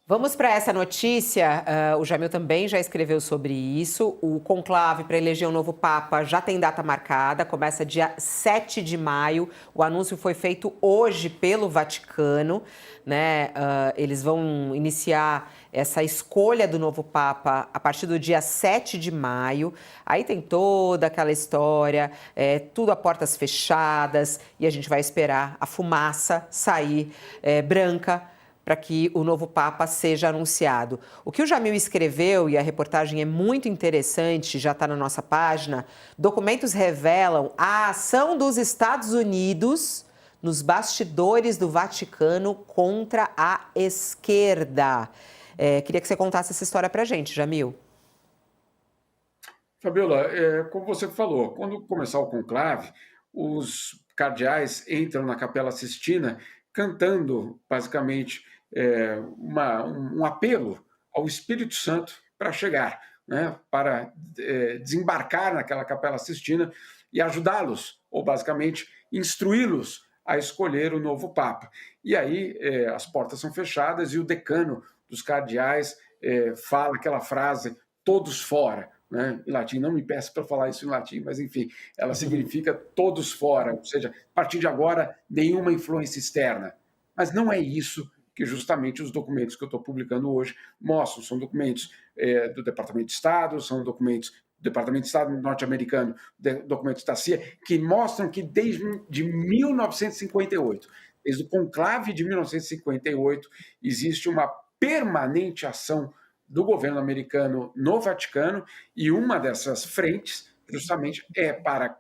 Vamos para essa notícia. O Jamil também já escreveu sobre isso. O conclave para eleger um novo Papa já tem data marcada, começa dia 7 de maio. O anúncio foi feito hoje pelo Vaticano, né? Eles vão iniciar essa escolha do novo Papa a partir do dia 7 de maio. Aí tem toda aquela história, tudo a portas fechadas, e a gente vai esperar a fumaça sair branca para que o novo Papa seja anunciado. O que o Jamil escreveu, e a reportagem é muito interessante, já está na nossa página, documentos revelam a ação dos Estados Unidos nos bastidores do Vaticano contra a esquerda. Queria que você contasse essa história para a gente, Jamil. Fabiola, como você falou, quando começar o conclave, os cardeais entram na Capela Sistina cantando, basicamente, um apelo ao Espírito Santo para chegar, né, para desembarcar naquela Capela Sistina e ajudá-los, ou basicamente instruí-los a escolher o novo Papa. E aí as portas são fechadas e o decano dos cardeais fala aquela frase, todos fora, né, em latim. Não me peço para falar isso em latim, mas enfim, ela significa todos fora, ou seja, a partir de agora, nenhuma influência externa. Mas não é isso que justamente os documentos que eu estou publicando hoje mostram. São documentos do Departamento de Estado, são documentos do Departamento de Estado norte-americano, documentos da CIA, que mostram que desde 1958, desde o conclave de 1958, existe uma permanente ação do governo americano no Vaticano, e uma dessas frentes, justamente, é para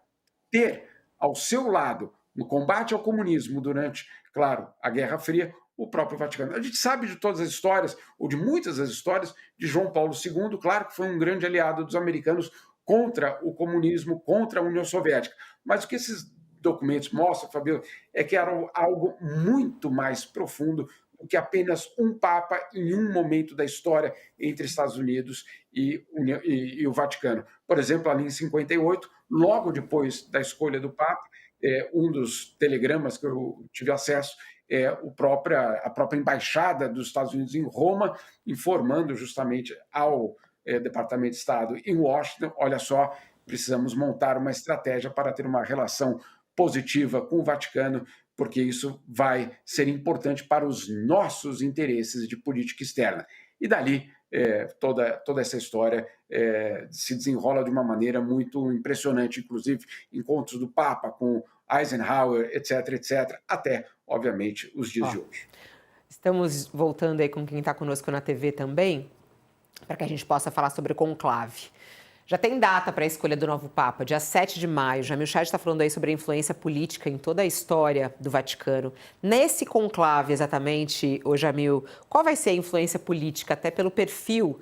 ter ao seu lado, no combate ao comunismo durante, claro, a Guerra Fria, o próprio Vaticano. A gente sabe de todas as histórias, ou de muitas das histórias, de João Paulo II, claro que foi um grande aliado dos americanos contra o comunismo, contra a União Soviética. Mas o que esses documentos mostram, Fabio, é que era algo muito mais profundo do que apenas um Papa em um momento da história entre Estados Unidos e o Vaticano. Por exemplo, ali em 58, logo depois da escolha do Papa, um dos telegramas que eu tive acesso é a própria embaixada dos Estados Unidos em Roma, informando justamente ao Departamento de Estado em Washington, olha só, precisamos montar uma estratégia para ter uma relação positiva com o Vaticano, porque isso vai ser importante para os nossos interesses de política externa. E dali, toda essa história se desenrola de uma maneira muito impressionante, inclusive encontros do Papa com Eisenhower, etc., etc., até, obviamente, os dias de hoje. Estamos voltando aí com quem está conosco na TV também, para que a gente possa falar sobre o conclave. Já tem data para a escolha do novo Papa, dia 7 de maio. Jamil Chad está falando aí sobre a influência política em toda a história do Vaticano. Nesse conclave, exatamente, ô Jamil, qual vai ser a influência política, até pelo perfil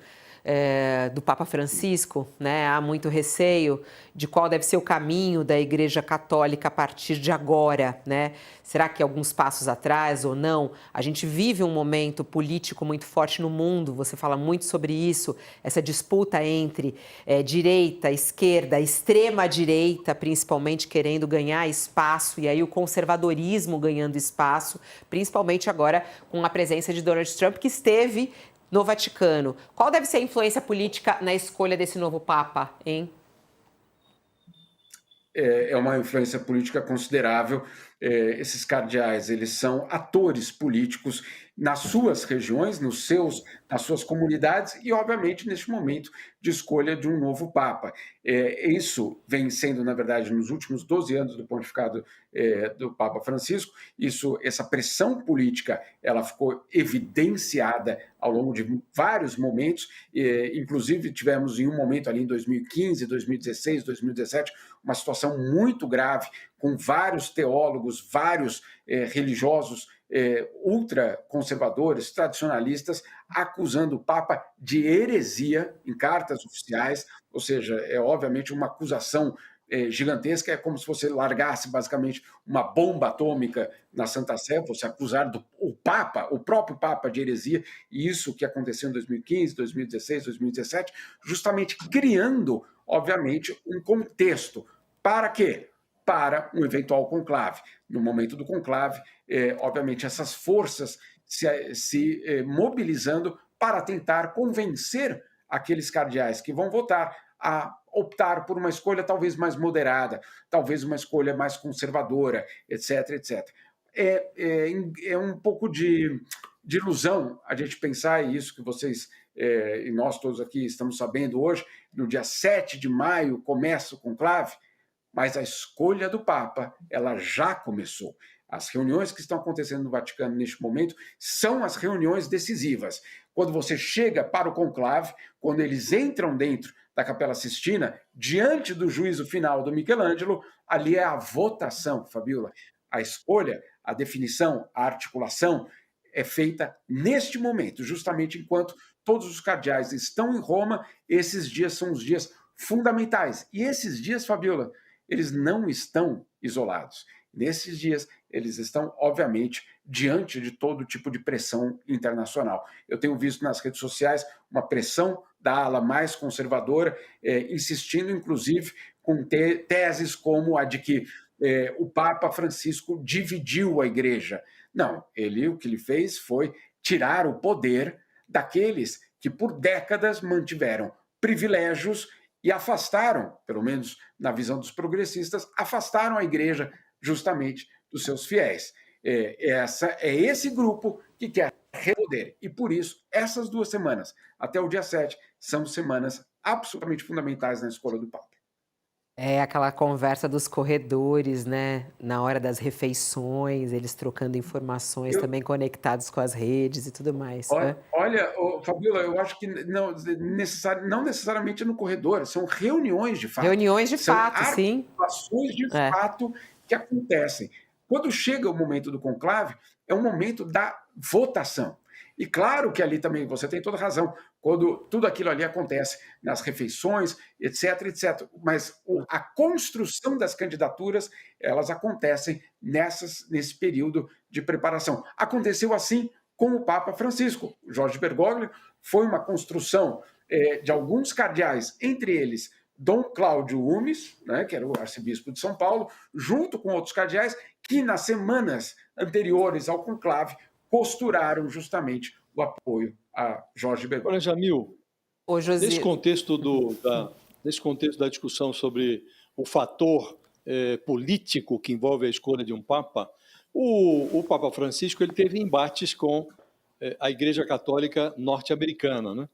do Papa Francisco, né? Há muito receio de qual deve ser o caminho da Igreja Católica a partir de agora, né? Será que alguns passos atrás ou não? A gente vive um momento político muito forte no mundo, você fala muito sobre isso, essa disputa entre direita, esquerda, extrema-direita, principalmente querendo ganhar espaço, e aí o conservadorismo ganhando espaço, principalmente agora com a presença de Donald Trump, que esteve no Vaticano. Qual deve ser a influência política na escolha desse novo Papa, hein? É uma influência política considerável. Esses cardeais, eles são atores políticos nas suas regiões, nas suas comunidades e, obviamente, neste momento de escolha de um novo Papa. Isso vem sendo, na verdade, nos últimos 12 anos do pontificado do Papa Francisco, essa pressão política, ela ficou evidenciada ao longo de vários momentos, inclusive tivemos em um momento ali em 2015, 2016, 2017, uma situação muito grave, com vários teólogos, vários religiosos ultraconservadores, tradicionalistas, acusando o Papa de heresia em cartas oficiais, ou seja, é obviamente uma acusação gigantesca, é como se você largasse basicamente uma bomba atômica na Santa Sé, você acusar o Papa, o próprio Papa de heresia, e isso que aconteceu em 2015, 2016, 2017, justamente criando, obviamente, um contexto. Para quê? Para um eventual conclave. No momento do conclave, obviamente, essas forças se mobilizando para tentar convencer aqueles cardeais que vão votar a optar por uma escolha talvez mais moderada, talvez uma escolha mais conservadora, etc, etc. É um pouco de ilusão a gente pensar, e isso que vocês e nós todos aqui estamos sabendo hoje, no dia 7 de maio começa o conclave, mas a escolha do Papa ela já começou. As reuniões que estão acontecendo no Vaticano neste momento são as reuniões decisivas. Quando você chega para o conclave, quando eles entram dentro da Capela Sistina, diante do juízo final do Michelangelo, ali é a votação, Fabiola. A escolha, a definição, a articulação é feita neste momento, justamente enquanto todos os cardeais estão em Roma. Esses dias são os dias fundamentais. E esses dias, Fabiola, eles não estão isolados. Nesses dias, eles estão, obviamente, diante de todo tipo de pressão internacional. Eu tenho visto nas redes sociais uma pressão da ala mais conservadora, insistindo, inclusive, com teses como a de que o Papa Francisco dividiu a igreja. Não, o que ele fez foi tirar o poder daqueles que, por décadas, mantiveram privilégios e afastaram, pelo menos na visão dos progressistas, afastaram a igreja justamente dos seus fiéis. É esse grupo que quer poder. E por isso, essas 2 semanas, até o dia 7, são semanas absolutamente fundamentais na escolha do Papa. É aquela conversa dos corredores, né? Na hora das refeições, eles trocando informações, também conectados com as redes e tudo mais. Olha, Fabiola, eu acho que não necessariamente no corredor, são reuniões de fato. Reuniões de fato, sim. Articulações de fato que acontecem. Quando chega o momento do conclave, é um momento da votação. E claro que ali também você tem toda razão, quando tudo aquilo ali acontece nas refeições, etc, etc. Mas a construção das candidaturas, elas acontecem nesse período de preparação. Aconteceu assim com o Papa Francisco. Jorge Bergoglio foi uma construção de alguns cardeais, entre eles Dom Cláudio Umes, né, que era o arcebispo de São Paulo, junto com outros cardeais, que nas semanas anteriores ao conclave costuraram justamente o apoio a Jorge Bergoglio. Olha, Jamil, nesse contexto da discussão sobre o fator político que envolve a escolha de um Papa, o Papa Francisco ele teve embates com a Igreja Católica norte-americana, né?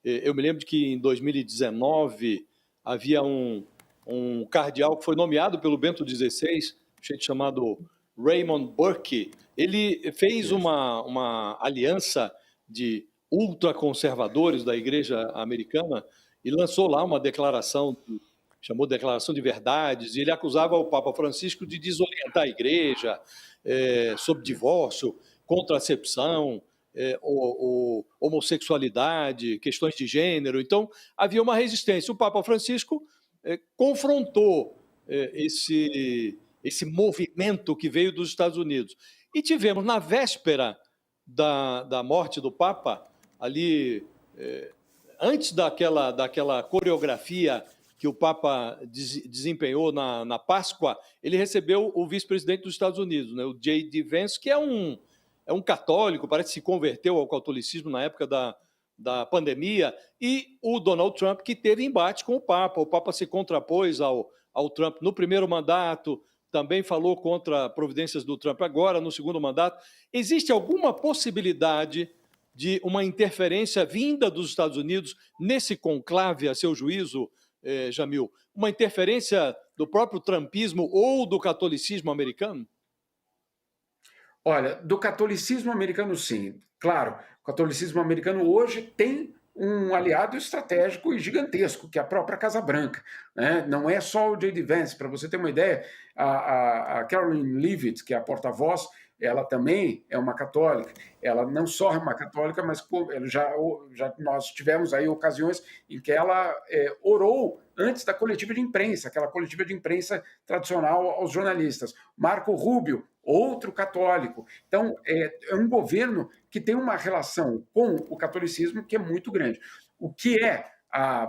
Eu me lembro que em 2019 havia um cardeal que foi nomeado pelo Bento XVI, gente chamado Raymond Burke. Ele fez uma aliança de ultraconservadores da Igreja americana e lançou lá uma declaração, chamou de Declaração de Verdades, e ele acusava o Papa Francisco de desorientar a Igreja sobre divórcio, contracepção, homossexualidade, questões de gênero. Então, havia uma resistência. O Papa Francisco confrontou esse movimento que veio dos Estados Unidos. E tivemos, na véspera da morte do Papa, ali, antes daquela coreografia que o Papa desempenhou na Páscoa, ele recebeu o vice-presidente dos Estados Unidos, né, o J.D. Vance, que é um católico, parece que se converteu ao catolicismo na época da pandemia, e o Donald Trump, que teve embate com o Papa. O Papa se contrapôs ao Trump no primeiro mandato, também falou contra providências do Trump agora, no segundo mandato. Existe alguma possibilidade de uma interferência vinda dos Estados Unidos nesse conclave, a seu juízo, Jamil? Uma interferência do próprio trumpismo ou do catolicismo americano? Olha, do catolicismo americano, sim. Claro, o catolicismo americano hoje tem um aliado estratégico e gigantesco, que é a própria Casa Branca, né? Não é só o J.D. Vance. Para você ter uma ideia, a Caroline Leavitt, que é a porta-voz, ela também é uma católica. Ela não só é uma católica, mas já nós tivemos aí ocasiões em que ela orou antes da coletiva de imprensa, aquela coletiva de imprensa tradicional aos jornalistas. Marco Rubio, outro católico. Então, é um governo que tem uma relação com o catolicismo que é muito grande. O que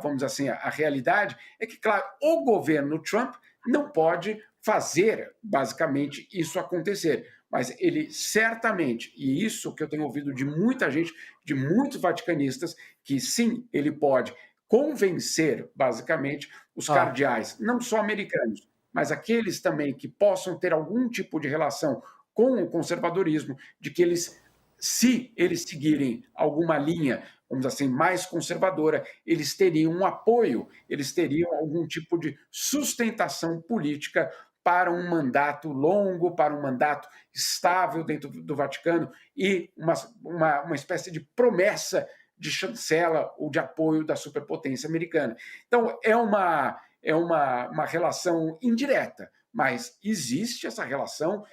vamos dizer assim, a realidade é que, claro, o governo Trump não pode fazer, basicamente, isso acontecer. mas ele certamente, e isso que eu tenho ouvido de muita gente, de muitos vaticanistas, que sim, ele pode convencer, basicamente, os Ó, cardeais, não só americanos, mas aqueles também que possam ter algum tipo de relação com o conservadorismo, de que eles, se eles seguirem alguma linha, vamos dizer assim, mais conservadora, eles teriam um apoio, eles teriam algum tipo de sustentação política para um mandato longo, para um mandato estável dentro do Vaticano e uma espécie de promessa de chancela ou de apoio da superpotência americana. Então, uma relação indireta, mas existe essa relação,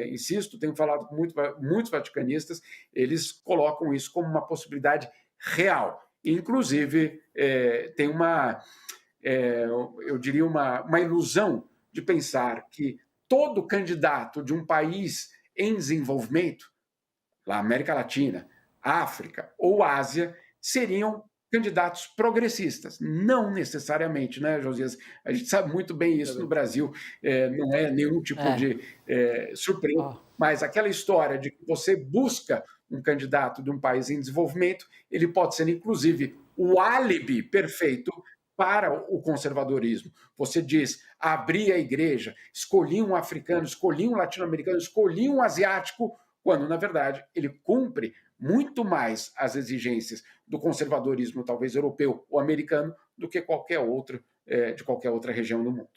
insisto, tenho falado com muitos vaticanistas, eles colocam isso como uma possibilidade real. Inclusive, tem eu diria, uma ilusão de pensar que todo candidato de um país em desenvolvimento, lá América Latina, África ou Ásia, seriam candidatos progressistas. Não necessariamente, né, Josias? A gente sabe muito bem isso no Brasil, não é nenhum tipo é, de surpresa, ó. mas aquela história de que você busca um candidato de um país em desenvolvimento, ele pode ser, inclusive, o álibi perfeito para o conservadorismo. Você diz, abri a igreja, escolhi um africano, escolhi um latino-americano, escolhi um asiático, quando, na verdade, ele cumpre muito mais as exigências do conservadorismo, talvez europeu ou americano, do que qualquer outro, de qualquer outra região do mundo.